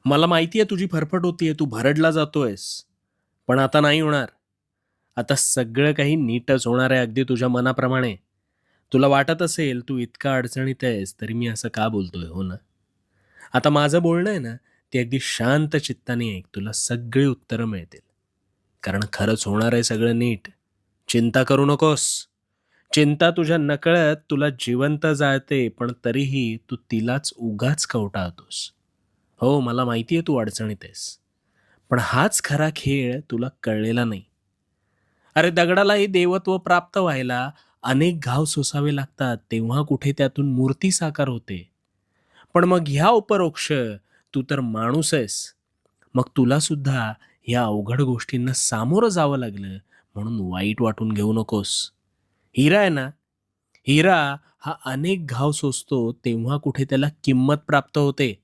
मला माहिती आहे तुझी फरफट होतीये, तू भरडला जातोयस. पण आता नाही होणार. आता सगळं काही नीटच होणार आहे अगदी तुझ्या मनाप्रमाणे. तुला वाटत असेल तू इतका अडचणीत आहेस, तरी मी असं का बोलतोय, हो ना? आता माझं बोलणं आहे ना, ते अगदी शांत चित्ताने ऐक. तुला सगळी उत्तरं मिळतील. कारण खरंच होणार आहे सगळं नीट. चिंता करू नकोस. चिंता तुझ्या नकळत तुला जिवंत जाळते, पण तरीही तू तिलाच उगाच कवटाळतोस. हो, मला माहिती आहे तू अडचणीत आहेस. पण हाच खरा खेळ तुला कळलेला नाही. अरे दगडालाही देवत्व प्राप्त व्हायला अनेक घाव सोसावे लागतात, तेव्हा कुठे त्यातून मूर्ती साकार होते. पण मग ह्या उपरोक्ष तू तर माणूस आहेस. मग तुला सुद्धा या अवघड गोष्टींना सामोरं जावं लागलं म्हणून वाईट वाटून घेऊ नकोस. हिरा आहे ना, हिरा हा अनेक घाव सोसतो तेव्हा कुठे त्याला किंमत प्राप्त होते.